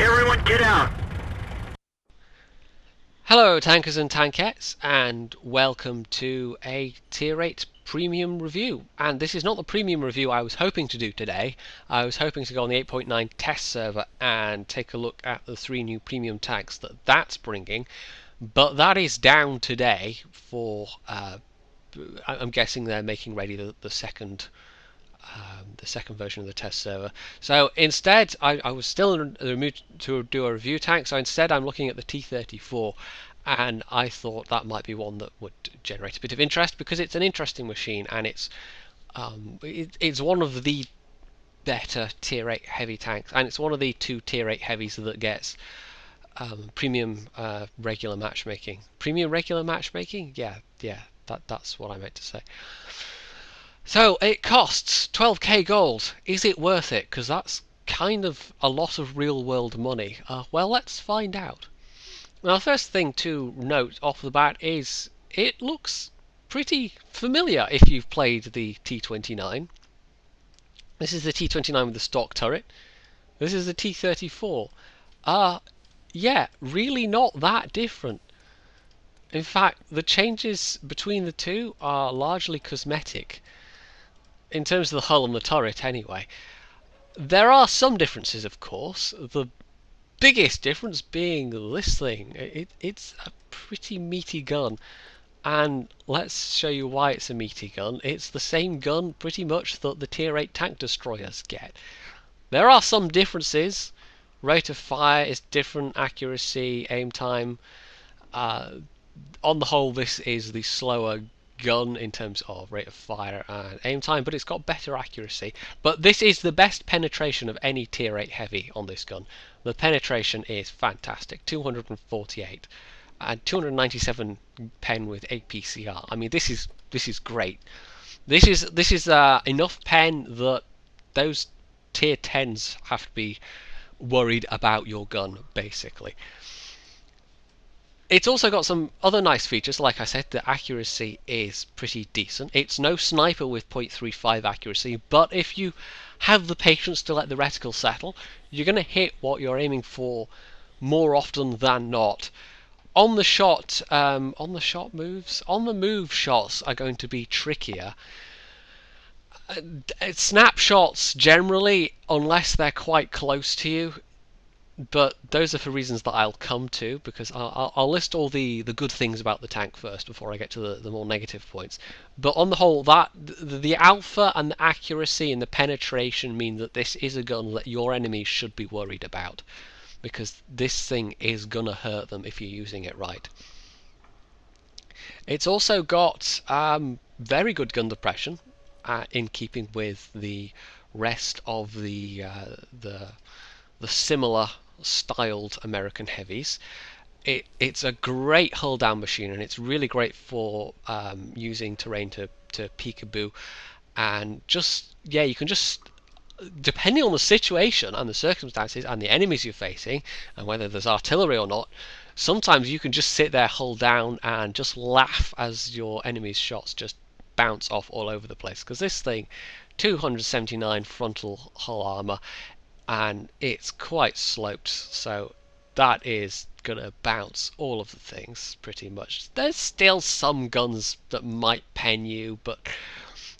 Everyone get out! Hello tankers and tankettes, and welcome to a Tier 8 premium review. And this is not the premium review I was hoping to do today. I was hoping to go on the 8.9 test server and take a look at the 3 new premium tags that's bringing, but that is down today for, I'm guessing they're making ready the second version of the test server. So instead, I was still in the mood to do a review tank, so instead I'm looking at the T34, and I thought that might be one that would generate a bit of interest because it's an interesting machine, and it's one of the better Tier 8 heavy tanks, and it's one of the 2 Tier 8 heavies that gets premium regular matchmaking. Premium regular matchmaking? Yeah, that's what I meant to say. So it costs 12k gold. Is it worth it? Because that's kind of a lot of real world money. Well, let's find out. Now, the first thing to note off the bat is it looks pretty familiar if you've played the T29. This is the T29 with the stock turret. This is the T34. Yeah, really not that different. In fact, the changes between the two are largely cosmetic. In terms of the hull and the turret anyway. There are some differences, of course. The biggest difference being this thing. It's a pretty meaty gun, and let's show you why it's a meaty gun. It's the same gun pretty much that the Tier 8 tank destroyers get. There are some differences. Rate of fire is different, accuracy, aim time. On the whole, this is the slower gun in terms of rate of fire and aim time, but it's got better accuracy. But this is the best penetration of any Tier 8 heavy on this gun. The penetration is fantastic, 248 and 297 pen with APCR. I mean, this is great. This is enough pen that those Tier 10s have to be worried about your gun, basically. It's also got some other nice features. Like I said, the accuracy is pretty decent. It's no sniper with 0.35 accuracy, but if you have the patience to let the reticle settle, you're going to hit what you're aiming for more often than not. On the move shots are going to be trickier. Snapshots generally, unless they're quite close to you, but those are for reasons that I'll come to, because I'll list all the good things about the tank first before I get to the more negative points. But on the whole, that the alpha and the accuracy and the penetration mean that this is a gun that your enemies should be worried about, because this thing is gonna hurt them if you're using it right. It's also got very good gun depression, in keeping with the rest of the similar styled American heavies. It's a great hull down machine, and it's really great for using terrain to peekaboo, and you can just, depending on the situation and the circumstances and the enemies you're facing and whether there's artillery or not, sometimes you can just sit there hull down and just laugh as your enemy's shots just bounce off all over the place, because this thing, 279 frontal hull armor, and it's quite sloped, so that is gonna bounce all of the things pretty much. There's still some guns that might pen you, but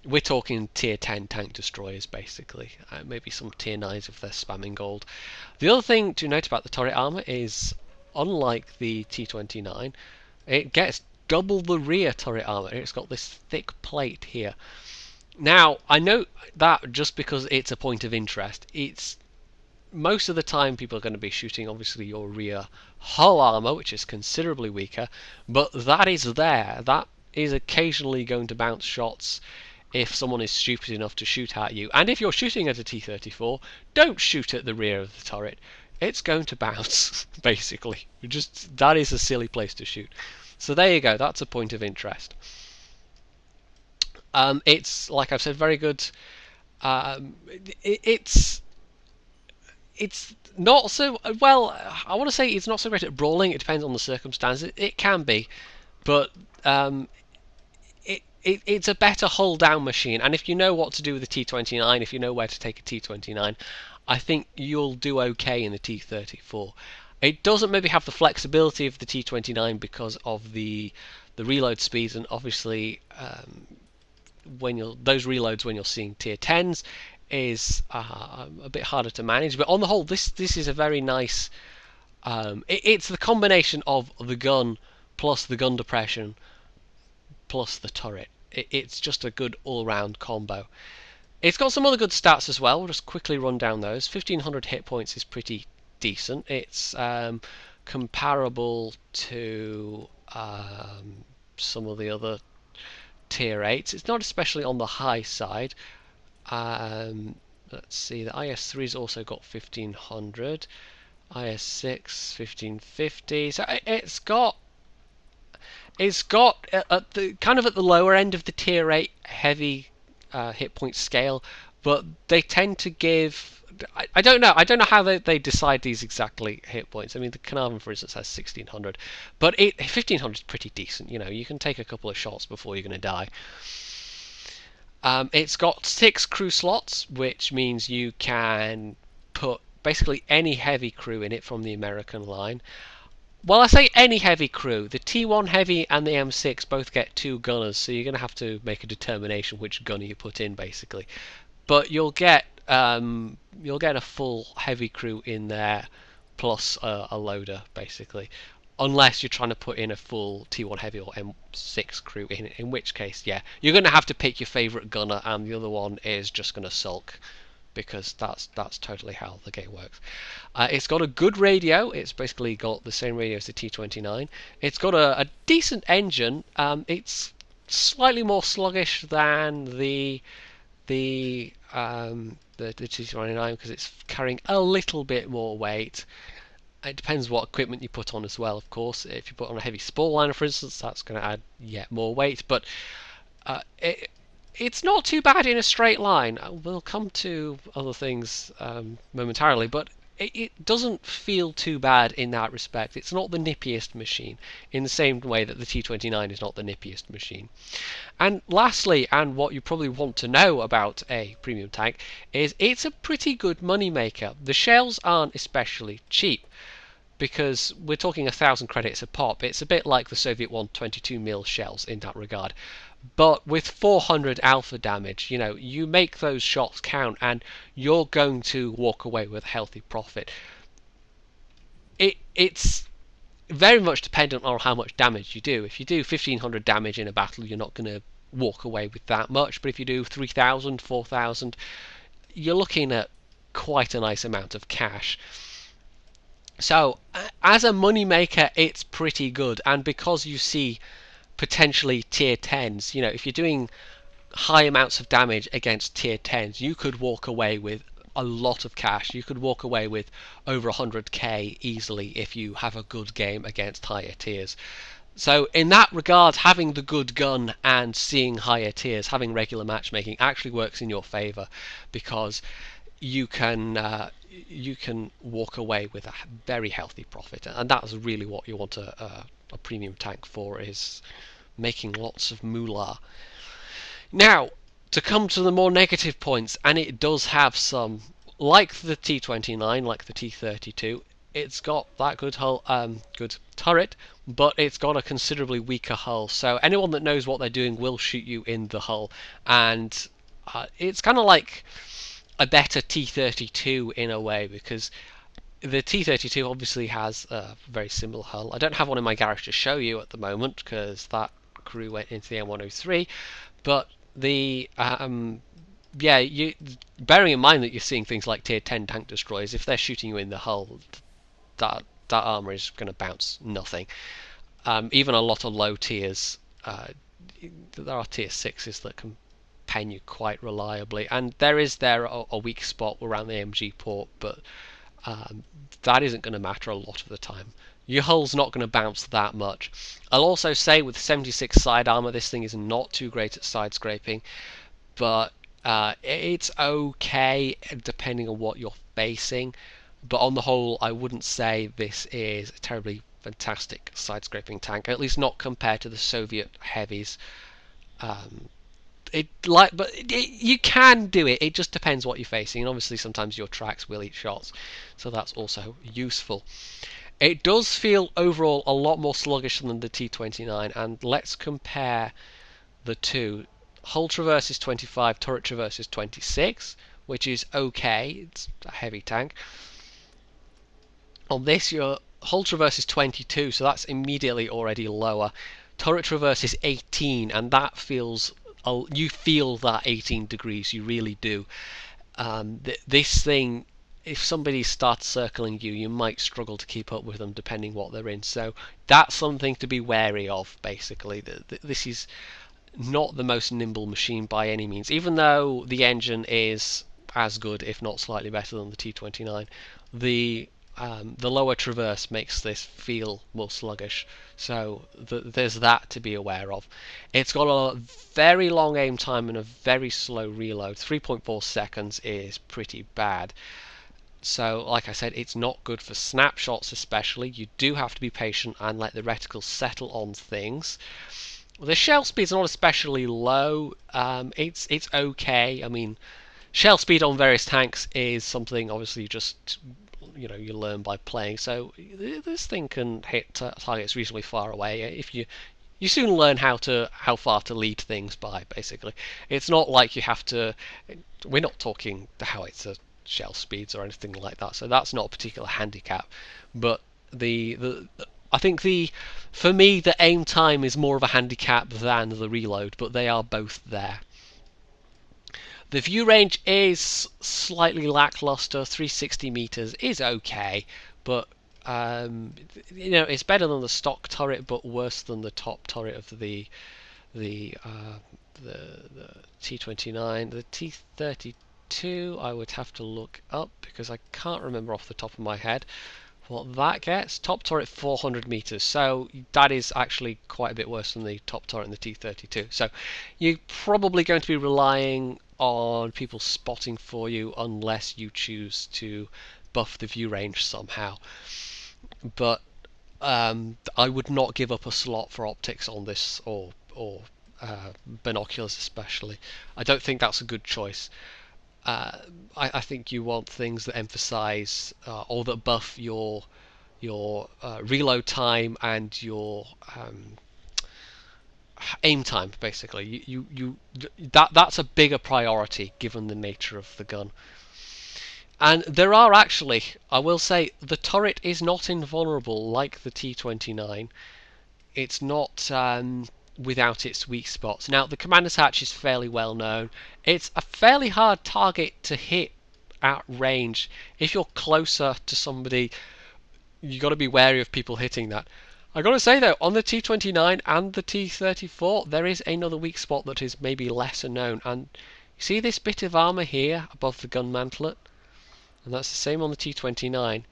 we're talking Tier 10 tank destroyers basically. Maybe some Tier 9s if they're spamming gold. The other thing to note about the turret armor is, unlike the T29, it gets double the rear turret armor. It's got this thick plate here. Now, I note that just because it's a point of interest. It's most of the time people are going to be shooting obviously your rear hull armor, which is considerably weaker, but that is there. That is occasionally going to bounce shots if someone is stupid enough to shoot at you. And if you're shooting at a T34, don't shoot at the rear of the turret. It's going to bounce, basically. That is a silly place to shoot. So there you go, that's a point of interest. It's, like I've said, very good. It's not so well. I want to say it's not so great at brawling. It depends on the circumstances. It can be, but it's a better hull down machine. And if you know what to do with a T29, if you know where to take a T29, I think you'll do okay in the T34. It doesn't maybe have the flexibility of the T29 because of the reload speeds, and obviously when you're those reloads when you're seeing tier 10s is a bit harder to manage. But on the whole, this is a very nice. It's the combination of the gun plus the gun depression plus the turret. It's just a good all-round combo. It's got some other good stats as well. We'll just quickly run down those. 1500 hit points is pretty decent. It's comparable to some of the other tier 8s. It's not especially on the high side. Let's see, the IS-3's also got 1500. IS-6, 1550. So it's got at the kind of at the lower end of the tier 8 heavy hit point scale, but they tend to give. I don't know. I don't know how they decide these exactly hit points. I mean, the Carnarvon, for instance, has 1600, but 1500 is pretty decent. You know, you can take a couple of shots before you're going to die. It's got 6 crew slots, which means you can put basically any heavy crew in it from the American line. Well, I say any heavy crew. The T1 Heavy and the M6 both get 2 gunners, so you're going to have to make a determination which gunner you put in, basically. But you'll get a full heavy crew in there, plus a loader, basically. Unless you're trying to put in a full T1 Heavy or M6 crew in which case, yeah, you're going to have to pick your favourite gunner, and the other one is just going to sulk, because that's totally how the game works. It's got a good radio. It's basically got the same radio as the T29. It's got a decent engine. It's slightly more sluggish than the T29 because it's carrying a little bit more weight. It depends what equipment you put on as well, of course. If you put on a heavy spall liner, for instance, that's going to add yet more weight. But it's not too bad in a straight line. We'll come to other things momentarily, but it doesn't feel too bad in that respect. It's not the nippiest machine, in the same way that the T29 is not the nippiest machine. And lastly, and what you probably want to know about a premium tank, is it's a pretty good money maker. The shells aren't especially cheap, because we're talking 1,000 credits a pop. It's a bit like the Soviet 122mm shells in that regard. But with 400 alpha damage, you know, you make those shots count and you're going to walk away with a healthy profit. It's very much dependent on how much damage you do. If you do 1,500 damage in a battle, you're not going to walk away with that much. But if you do 3,000, 4,000, you're looking at quite a nice amount of cash. So, as a money maker, it's pretty good. And because you see potentially tier 10s, you know, if you're doing high amounts of damage against tier 10s, you could walk away with a lot of cash. You could walk away with over 100k easily if you have a good game against higher tiers. So in that regard, having the good gun and seeing higher tiers, having regular matchmaking actually works in your favor, because you can walk away with a very healthy profit, and that's really what you want a premium tank for, is making lots of moolah. Now, to come to the more negative points, and it does have some, like the T29, like the T32, it's got that good hull, good turret, but it's got a considerably weaker hull. So anyone that knows what they're doing will shoot you in the hull, and it's kind of like a better T32 in a way, because the T32 obviously has a very similar hull. I don't have one in my garage to show you at the moment because that crew went into the M103, but the bearing in mind that you're seeing things like tier 10 tank destroyers, if they're shooting you in the hull, that armor is going to bounce nothing. Even a lot of low tiers, there are tier 6s that can pen you quite reliably, and there is a weak spot around the MG port, but that isn't going to matter a lot of the time. Your hull's not going to bounce that much. I'll also say with 76 side armor, this thing is not too great at side scraping, but it's okay depending on what you're facing. But on the whole, I wouldn't say this is a terribly fantastic side scraping tank, at least not compared to the Soviet heavies. you can do it. It just depends what you're facing, and obviously sometimes your tracks will eat shots, so that's also useful. It does feel overall a lot more sluggish than the T29, and let's compare the two. Hull traverse is 25, turret traverse is 26, which is okay. It's a heavy tank. On this, your hull traverse is 22, so that's immediately already lower. Turret traverse is 18, and that feels, you feel that 18 degrees, you really do. This thing, if somebody starts circling you, you might struggle to keep up with them depending what they're in. So that's something to be wary of, basically. This is not the most nimble machine by any means, even though the engine is as good, if not slightly better than the T29. The lower traverse makes this feel more sluggish, so there's that to be aware of. It's got a very long aim time and a very slow reload. 3.4 seconds is pretty bad. So, like I said, it's not good for snapshots especially. You do have to be patient and let the reticle settle on things. The shell speed's not especially low. It's okay. I mean, shell speed on various tanks is something obviously you learn by playing. So this thing can hit targets reasonably far away if you soon learn how far to lead things by. Basically, it's not like you have to. We're not talking howitzer shell speeds or anything like that. So that's not a particular handicap, but I think for me the aim time is more of a handicap than the reload, but they are both there. The view range is slightly lackluster. 360 meters is okay, but it's better than the stock turret, but worse than the top turret of the T29. The T32 I would have to look up because I can't remember off the top of my head what that gets. Top turret 400 meters, so that is actually quite a bit worse than the top turret in the T32. So you're probably going to be relying on people spotting for you unless you choose to buff the view range somehow. But I would not give up a slot for optics on this, or binoculars especially. I don't think that's a good choice. I think you want things that emphasize or that buff your reload time and your aim time. Basically, that's a bigger priority given the nature of the gun. And there are actually, I will say, the turret is not invulnerable like the T29. It's not without its weak spots. Now, the commander's hatch is fairly well known. It's a fairly hard target to hit at range. If you're closer to somebody, you got to be wary of people hitting that. I got to say though, on the T29 and the T34, there is another weak spot that is maybe lesser known. And you see this bit of armor here above the gun mantlet? And that's the same on the T29.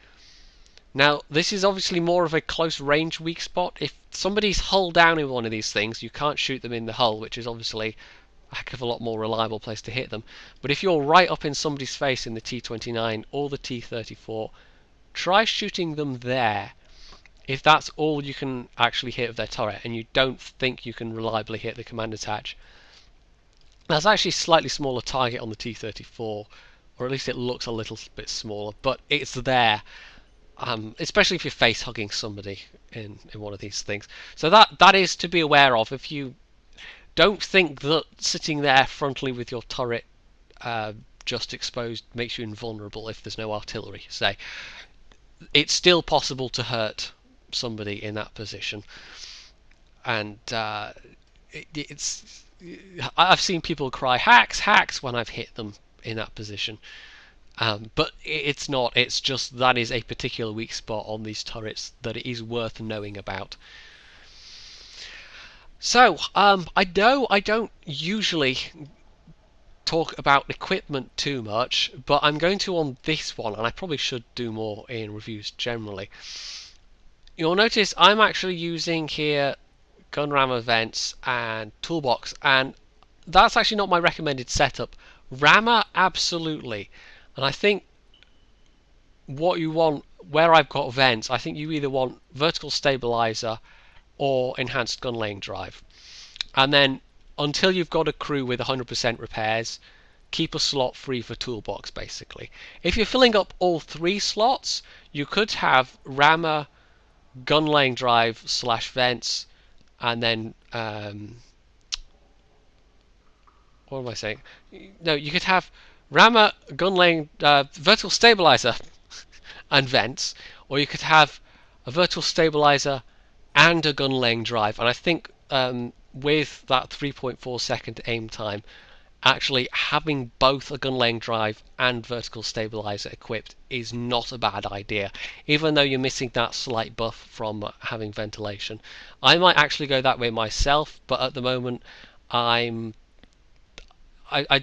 Now, this is obviously more of a close range weak spot. If somebody's hull down in one of these things, you can't shoot them in the hull, which is obviously a heck of a lot more reliable place to hit them. But if you're right up in somebody's face in the T29 or the T34, try shooting them there. If that's all you can actually hit of their turret, and you don't think you can reliably hit the commander's hatch. That's actually a slightly smaller target on the T34, or at least it looks a little bit smaller, but it's there. Especially if you're face hugging somebody in one of these things. So that is to be aware of. If you don't think that sitting there frontally with your turret just exposed makes you invulnerable if there's no artillery, say, it's still possible to hurt somebody in that position. And I've seen people cry hacks when I've hit them in that position. But it's not. It's just that is a particular weak spot on these turrets that it is worth knowing about. So, I don't usually talk about equipment too much, but I'm going to on this one, and I probably should do more in reviews generally. You'll notice I'm actually using here gun rammer vents and toolbox, and that's actually not my recommended setup. Rammer, absolutely. And I think what you want, where I've got vents, I think you either want vertical stabilizer or enhanced gun laying drive. And then until you've got a crew with 100% repairs, keep a slot free for toolbox, basically. If you're filling up all 3 slots, you could have rammer, gun laying drive / vents, and then what am I saying? No, you could have rammer, gun laying, vertical stabilizer, and vents, or you could have a vertical stabilizer and a gun laying drive. And I think with that 3.4 second aim time, actually having both a gun laying drive and vertical stabilizer equipped is not a bad idea, even though you're missing that slight buff from having ventilation. I might actually go that way myself, but at the moment I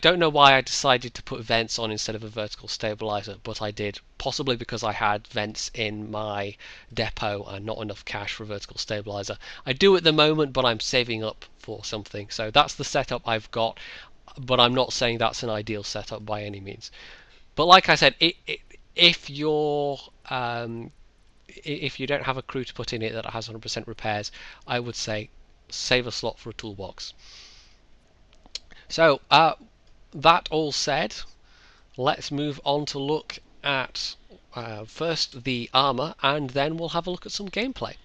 don't know why I decided to put vents on instead of a vertical stabilizer, but I did, possibly because I had vents in my depot and not enough cash for a vertical stabilizer. I do at the moment, but I'm saving up for something, so that's the setup I've got, but I'm not saying that's an ideal setup by any means. But like I said, if you're if you don't have a crew to put in it that has 100% repairs, I would say save a slot for a toolbox. So, that all said, let's move on to look at first the armor, and then we'll have a look at some gameplay.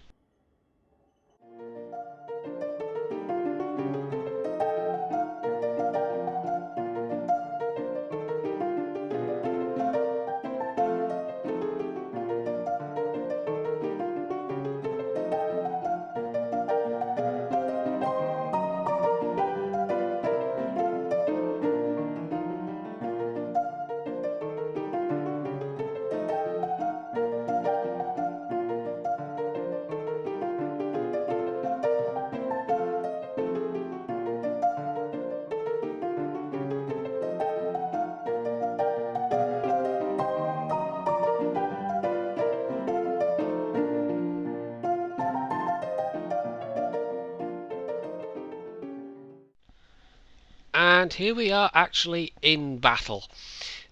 And here we are actually in battle.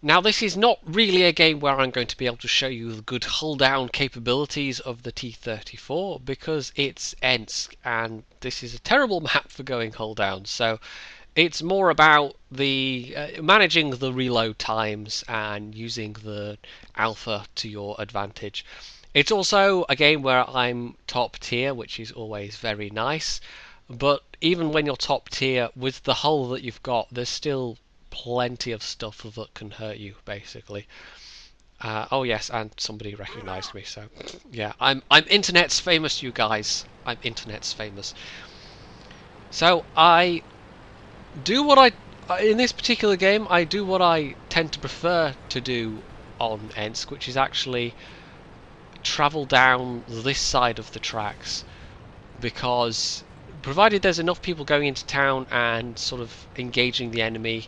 Now this is not really a game where I'm going to be able to show you the good hull down capabilities of the T34 because it's Ensk and this is a terrible map for going hull down, so it's more about the managing the reload times and using the alpha to your advantage. It's also a game where I'm top tier, which is always very nice. But even when you're top tier, with the hull that you've got, there's still plenty of stuff that can hurt you, basically. Oh yes, and somebody recognised me, so yeah, I'm internet's famous, you guys. I'm internet's famous. So I do what in this particular game, I do what I tend to prefer to do on Ensk, which is actually travel down this side of the tracks, because provided there's enough people going into town and sort of engaging the enemy,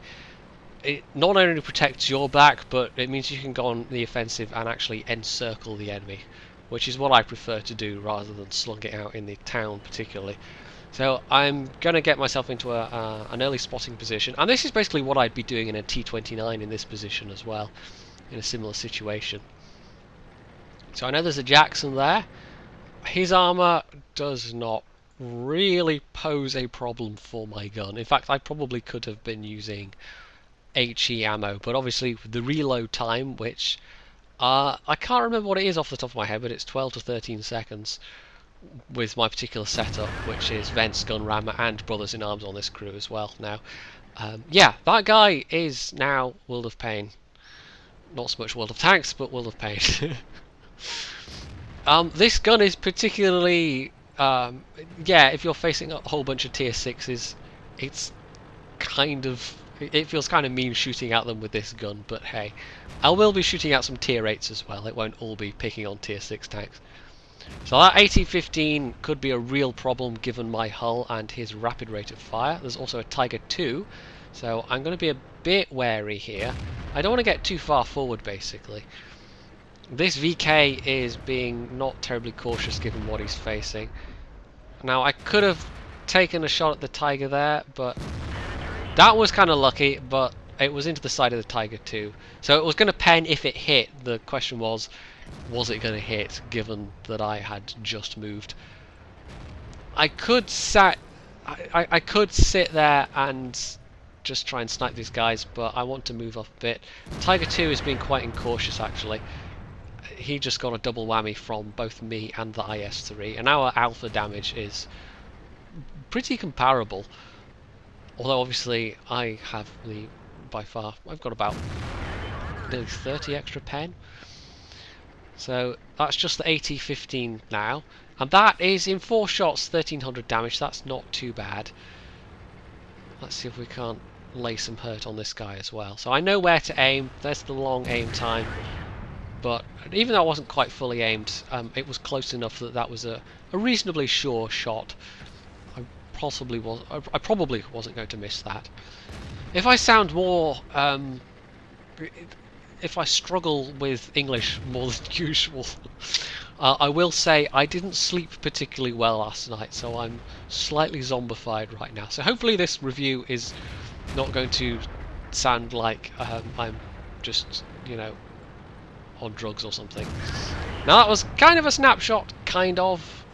it not only protects your back, but it means you can go on the offensive and actually encircle the enemy, which is what I prefer to do rather than slug it out in the town particularly. So I'm going to get myself into an early spotting position, and this is basically what I'd be doing in a T29 in this position as well, in a similar situation. So I know there's a Jackson there. His armor does not really pose a problem for my gun. In fact, I probably could have been using HE ammo, but obviously the reload time, which I can't remember what it is off the top of my head, but it's 12 to 13 seconds with my particular setup, which is vents, gun, rammer, and brothers in arms on this crew as well. Now, yeah, that guy is now World of Pain. Not so much World of Tanks, but World of Pain. This gun is particularly, yeah, if you're facing a whole bunch of tier 6s, it's kind of, it feels kind of mean shooting at them with this gun, but hey, I will be shooting at some tier 8s as well. It won't all be picking on tier 6 tanks. So that AT-15 could be a real problem given my hull and his rapid rate of fire. There's also a Tiger 2, so I'm going to be a bit wary here. I don't want to get too far forward, basically. This VK is being not terribly cautious given what he's facing. Now, I could have taken a shot at the Tiger there, but that was kind of lucky, but it was into the side of the Tiger 2. So it was going to pen if it hit. The question was it going to hit, given that I had just moved? I could I could sit there and just try and snipe these guys, but I want to move up a bit. Tiger 2 is being quite incautious actually. He just got a double whammy from both me and the IS-3, and our alpha damage is pretty comparable. Although obviously I have the, by far, I've got about nearly 30 extra pen. So that's just the AT-15 now. And that is in 4 shots, 1300 damage. That's not too bad. Let's see if we can't lay some hurt on this guy as well. So I know where to aim. There's the long aim time. But even though I wasn't quite fully aimed, it was close enough that that was a reasonably sure shot. I probably wasn't going to miss that. If I sound more... if I struggle with English more than usual, I will say I didn't sleep particularly well last night, so I'm slightly zombified right now. So hopefully this review is not going to sound like I'm just, you know, on drugs or something. Now that was kind of a snapshot, kind of,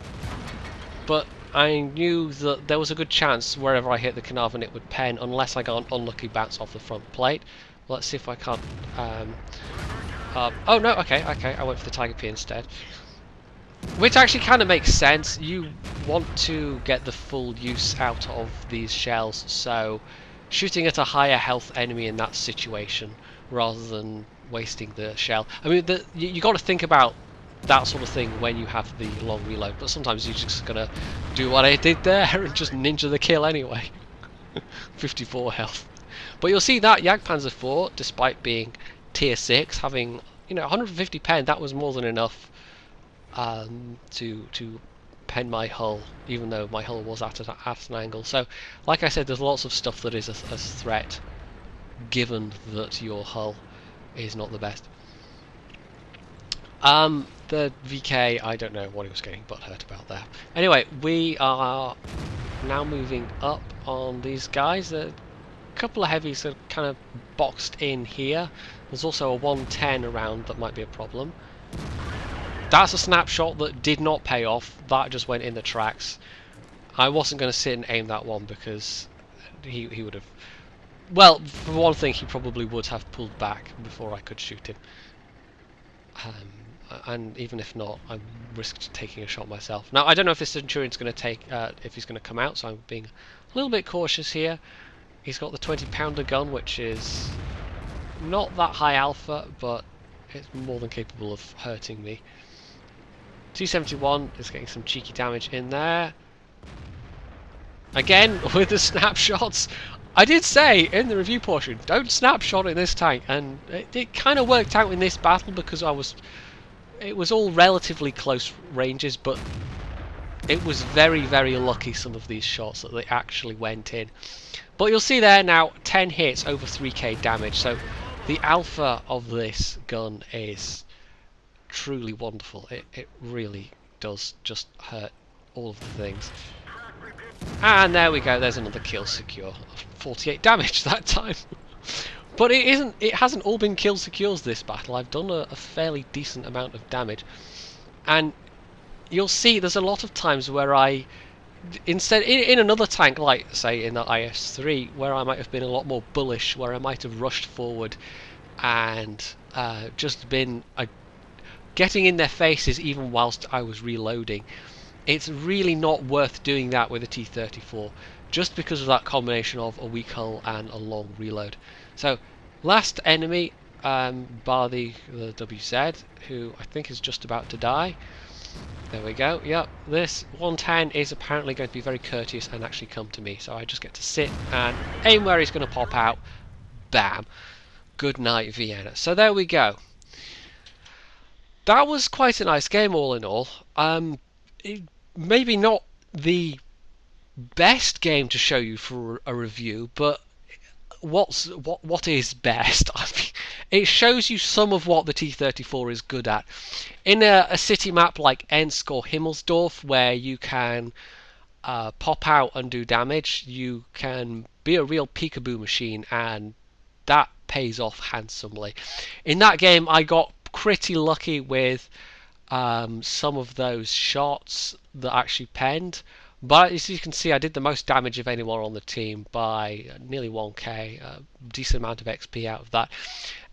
but I knew that there was a good chance wherever I hit the Carnarvon it would pen, unless I got an unlucky bounce off the front plate. Let's see if I can't... oh no, okay, I went for the Tiger P instead. Which actually kind of makes sense. You want to get the full use out of these shells, so shooting at a higher health enemy in that situation rather than wasting the shell. I mean, you got to think about that sort of thing when you have the long reload, but sometimes you're just gonna do what I did there and just ninja the kill anyway. 54 health. But you'll see that Jagdpanzer IV, despite being tier 6, having, you know, 150 pen, that was more than enough to pen my hull, even though my hull was at an angle. So, like I said, there's lots of stuff that is a threat, given that your hull is not the best. The VK, I don't know what he was getting butthurt about there. Anyway, we are now moving up on these guys. A couple of heavies are kind of boxed in here. There's also a 110 around that might be a problem. That's a snapshot that did not pay off. That just went in the tracks. I wasn't going to sit and aim that one because he would have... Well, for one thing, he probably would have pulled back before I could shoot him. And even if not, I risked taking a shot myself. Now, I don't know if this Centurion's going to take... if he's going to come out, so I'm being a little bit cautious here. He's got the 20-pounder gun, which is not that high alpha, but it's more than capable of hurting me. T34 is getting some cheeky damage in there. Again, with the snapshots. I did say in the review portion, don't snapshot in this tank, and it kind of worked out in this battle because it was all relatively close ranges, but it was very, very lucky, some of these shots, that they actually went in. But you'll see there now, 10 hits over 3k damage, so the alpha of this gun is truly wonderful. It really does just hurt all of the things. And there we go, there's another kill secure. 48 damage that time. But it hasn't all been kill secures this battle. I've done a fairly decent amount of damage. And you'll see there's a lot of times where I, instead, in another tank, like say in the IS-3, where I might have been a lot more bullish, where I might have rushed forward and just been getting in their faces even whilst I was reloading. It's really not worth doing that with a T34, just because of that combination of a weak hull and a long reload. So, last enemy, bar the WZ, who I think is just about to die. There we go, yep, this 110 is apparently going to be very courteous and actually come to me, so I just get to sit and aim where he's going to pop out. Bam. Good night, Vienna. So there we go. That was quite a nice game all in all. Maybe not the best game to show you for a review, but what is best? I mean, it shows you some of what the T34 is good at. In a city map like Ensk or Himmelsdorf, where you can pop out and do damage, you can be a real peekaboo machine, and that pays off handsomely. In that game, I got pretty lucky with some of those shots that actually penned, But as you can see, I did the most damage of anyone on the team by nearly 1k, a decent amount of XP out of that.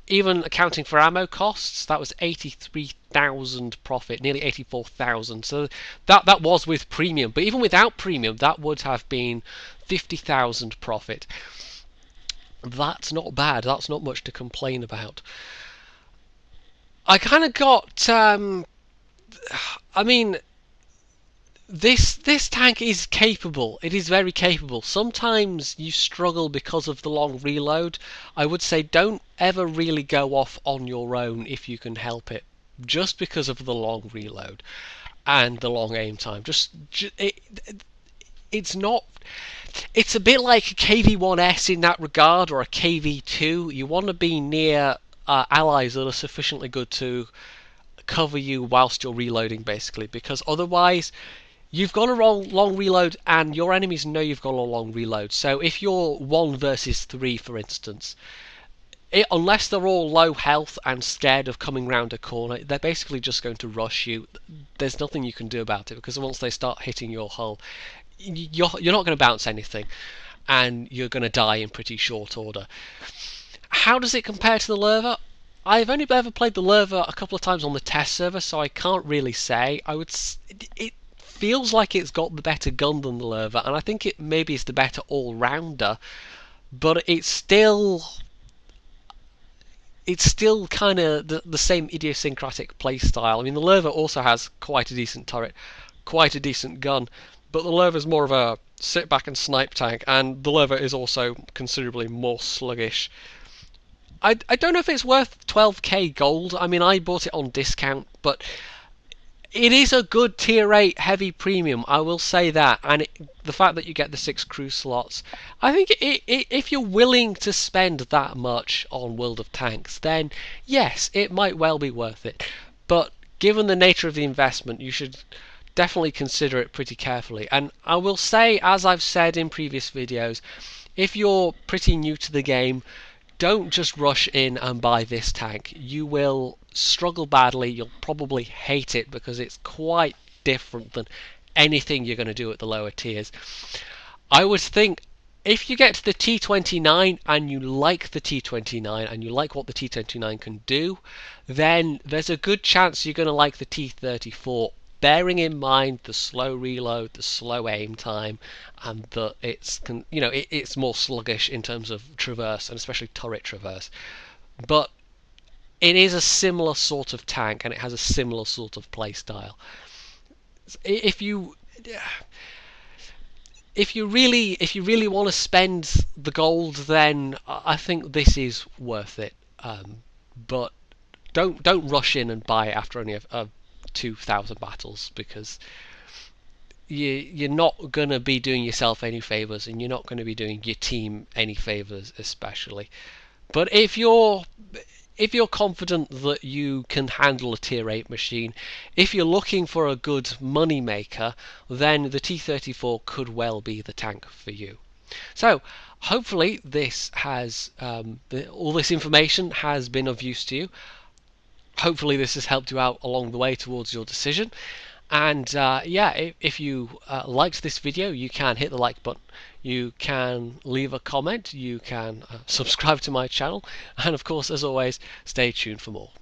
Even accounting for ammo costs, that was 83,000 profit, nearly 84,000. So that was with premium, but even without premium, that would have been 50,000 profit. That's not bad. That's not much to complain about. I kind of got. I mean, this tank is capable. It is very capable. Sometimes you struggle because of the long reload. I would say don't ever really go off on your own if you can help it, just because of the long reload and the long aim time. It's not. It's a bit like a KV-1S in that regard, or a KV-2. You want to be near allies that are sufficiently good to cover you whilst you're reloading, basically, because otherwise you've got a long reload and your enemies know you've got a long reload. So if you're 1 versus 3, for instance, unless they're all low health and scared of coming round a corner, they're basically just going to rush you. There's nothing you can do about it, because once they start hitting your hull, you're not going to bounce anything, and you're going to die in pretty short order. How does it compare to the Lerva? I've only ever played the Lerva a couple of times on the test server, so I can't really say. It feels like it's got the better gun than the Lerva, and I think it maybe is the better all-rounder, but it's still kind of the same idiosyncratic playstyle. I mean, the Lerva also has quite a decent turret, quite a decent gun, but the Lerva is more of a sit back and snipe tank, and the Lerva is also considerably more sluggish. I don't know if it's worth 12k gold. I mean, I bought it on discount, but it is a good tier 8 heavy premium, I will say that. And the fact that you get the 6 crew slots, I think if you're willing to spend that much on World of Tanks, then yes, it might well be worth it. But given the nature of the investment, you should definitely consider it pretty carefully. And I will say, as I've said in previous videos, if you're pretty new to the game, don't just rush in and buy this tank. You will struggle badly. You'll probably hate it because it's quite different than anything you're going to do at the lower tiers. I would think if you get to the T29 and you like the T29 and you like what the T29 can do, then there's a good chance you're going to like the T34, bearing in mind the slow reload, the slow aim time, and that it's more sluggish in terms of traverse, and especially turret traverse. But it is a similar sort of tank, and it has a similar sort of play style. If you really want to spend the gold, then I think this is worth it. But don't rush in and buy it after only a 2,000 battles, because you're not going to be doing yourself any favours, and you're not going to be doing your team any favours especially. But if you're confident that you can handle a tier 8 machine, if you're looking for a good money maker, then the T34 could well be the tank for you. So hopefully this has all this information has been of use to you. Hopefully this has helped you out along the way towards your decision. And yeah, if you liked this video, you can hit the like button, you can leave a comment, you can subscribe to my channel, and of course, as always, stay tuned for more.